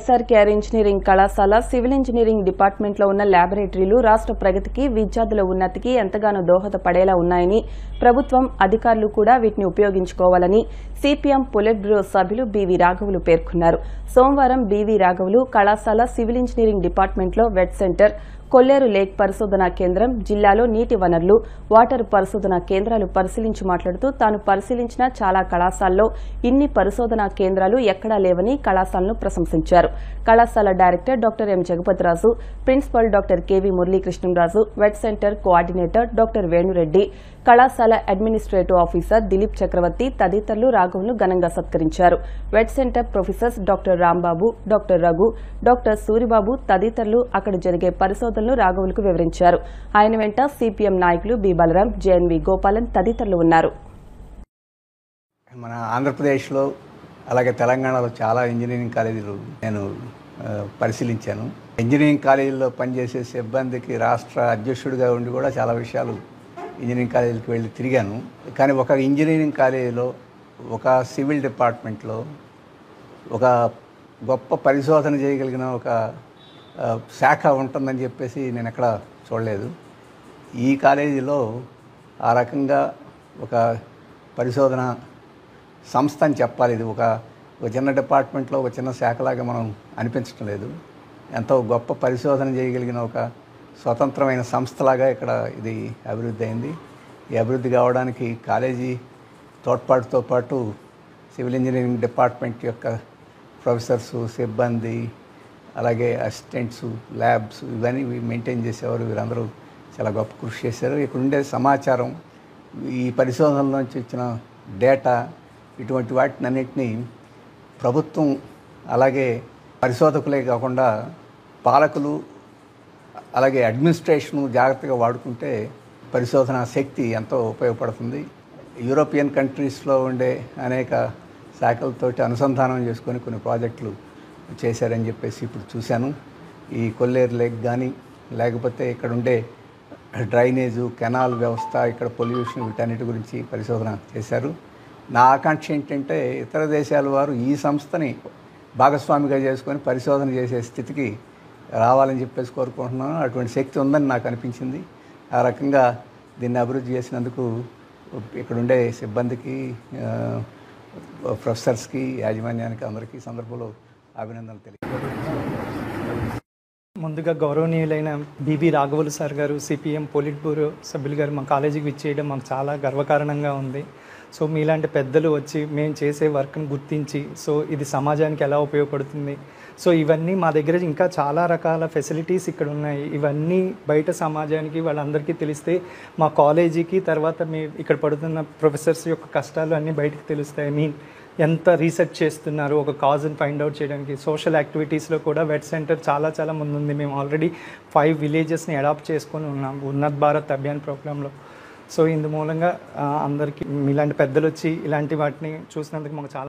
YSR care engineering కళాశాల civil engineering డిపార్ట్మెంట్లో ఉన్న ల్యాబొరేటరీలు రాష్ట్ర ప్రగతికి విద్యార్థుల ఉన్నతికి ఎంతగానో దోహదపడేలా ఉన్నాయని ప్రభుత్వం అధికారులు కూడా వీటిని ఉపయోగించుకోవాలని సిపిఎం పొలిట్ బ్యూరో సభ్యులు బివి రాఘవులు పేర్కొన్నారు. సోమవారం బివి రాఘవులు కళాశాల సివిల్ ఇంజనీరింగ్ డిపార్ట్మెంట్లో వెట్ సెంటర్, కొల్లేరు లేక్ పరిశోధనా కేంద్రం, జిల్లాలో నీటి వనరులు, వాటర్ పరిశోధనా కేంద్రాలు పరిశీలించి మాట్లాడుతూ తాను పరిశీలించిన చాలా కళాశాలలో ఇన్ని పరిశోధనా కేంద్రాలు ఎక్కడా లేవని కళాశాలను ప్రశంసించారు. కళాశాల director doctor M Jagapathi Raju, principal doctor KV Muralikrishna Raju, vet center coordinator doctor Venu Reddy, కళాశాల అడ్మినిస్ట్రేటివ్ ఆఫీసర్ దిలీప్ చక్రవర్తి తదితరులు రాఘవులను ఘనంగా సత్కరించారు. Vet center professors doctor Rambabu, doctor Raghu, doctor Suribabu తదితరులు అక్కడ జరిగే పరిశోధనలు రాఘవులకు వివరించారు. ఆయన వెంట సిపిఎం నాయకులు బి బలరాం, జేఎన్వి గోపాలన్ తదితరులు ఉన్నారు. మన ఆంధ్రప్రదేశ్లో అలాగే తెలంగాణలో చాలా ఇంజనీరింగ్ కాలేజీలు నేను పరిశీలించాను. ఇంజనీరింగ్ కాలేజీల్లో పనిచేసే సిబ్బందికి రాష్ట్ర అధ్యక్షుడిగా ఉండి కూడా చాలా విషయాలు ఇంజనీరింగ్ కాలేజీలకు వెళ్ళి తిరిగాను. కానీ ఒక ఇంజనీరింగ్ కాలేజీలో, ఒక సివిల్ డిపార్ట్మెంట్లో ఒక గొప్ప పరిశోధన చేయగలిగిన ఒక శాఖ ఉంటుందని చెప్పేసి నేను ఎక్కడ చూడలేదు. ఈ కాలేజీలో ఆ రకంగా ఒక పరిశోధన సంస్థ అని చెప్పాలి. ఇది ఒక చిన్న డిపార్ట్మెంట్లో ఒక చిన్న శాఖలాగా మనం అనిపించడం లేదు. ఎంతో గొప్ప పరిశోధన చేయగలిగిన ఒక స్వతంత్రమైన సంస్థలాగా ఇక్కడ ఇది అభివృద్ధి అయింది. ఈ అభివృద్ధి కావడానికి కాలేజీ తోడ్పాటుతో పాటు సివిల్ ఇంజనీరింగ్ డిపార్ట్మెంట్ యొక్క ప్రొఫెసర్సు, సిబ్బంది, అలాగే అసిస్టెంట్స్, ల్యాబ్స్ ఇవన్నీ మెయింటైన్ చేసేవారు. వీరందరూ చాలా గొప్ప కృషి చేశారు. ఇక్కడ ఉండే సమాచారం, ఈ పరిశోధనల నుంచి ఇచ్చిన డేటా, ఇటువంటి వాటిని అన్నింటినీ ప్రభుత్వం అలాగే పరిశోధకులే కాకుండా పాలకులు అలాగే అడ్మినిస్ట్రేషను జాగ్రత్తగా వాడుకుంటే పరిశోధన శక్తి ఎంతో ఉపయోగపడుతుంది. యూరోపియన్ కంట్రీస్లో ఉండే అనేక శాఖలతోటి అనుసంధానం చేసుకొని కొన్ని ప్రాజెక్టులు చేశారని చెప్పేసి ఇప్పుడు చూశాను. ఈ కొల్లేరు లేక్ కానీ, లేకపోతే ఇక్కడ ఉండే డ్రైనేజు, కెనాల్ వ్యవస్థ, ఇక్కడ పొల్యూషన్, వీటన్నిటి గురించి పరిశోధన చేశారు. నా ఆకాంక్ష ఏంటంటే ఇతర దేశాల వారు ఈ సంస్థని భాగస్వామిగా చేసుకొని పరిశోధన చేసే స్థితికి రావాలని చెప్పేసి కోరుకుంటున్నాను. అటువంటి శక్తి ఉందని నాకు అనిపించింది. ఆ రకంగా దీన్ని అభివృద్ధి చేసినందుకు ఇక్కడుండే సిబ్బందికి, ప్రొఫెసర్స్కి, యాజమాన్యానికి అందరికీ సందర్భంలో అభినందనలు తెలియజేస్తున్నాను. ముందుగా గౌరవనీయులైన బివి రాఘవులు సార్ గారు, సిపిఎం పొలిట్ బ్యూరో సభ్యులు గారు మా కాలేజీకి విచ్చేయడం మాకు చాలా గర్వకారణంగా ఉంది. సో మీలాంటి పెద్దలు వచ్చి మేము చేసే వర్క్ని గుర్తించి, సో ఇది సమాజానికి ఎలా ఉపయోగపడుతుంది, సో ఇవన్నీ మా దగ్గర ఇంకా చాలా రకాల ఫెసిలిటీస్ ఇక్కడ ఉన్నాయి. ఇవన్నీ బయట సమాజానికి వాళ్ళందరికీ తెలిస్తే మా కాలేజీకి, తర్వాత మీ ఇక్కడ పడుతున్న ప్రొఫెసర్స్ యొక్క కష్టాలు అన్నీ బయటకు తెలుస్తాయి. ఎంత రీసెర్చ్ చేస్తున్నారు ఒక కాజ్ని ఫైండ్ అవుట్ చేయడానికి. సోషల్ యాక్టివిటీస్లో కూడా వెట్ సెంటర్ చాలా ముందుంది. మేము ఆల్రెడీ 5 విలేజెస్ని అడాప్ట్ చేసుకొని ఉన్నాం ఉన్నత్ భారత్ అభియాన్ ప్రోగ్రాంలో. సో ఇందు మూలంగా అందరికీ మీలాంటి పెద్దలు వచ్చి ఇలాంటి వాటిని చూసినందుకు మాకు చాలా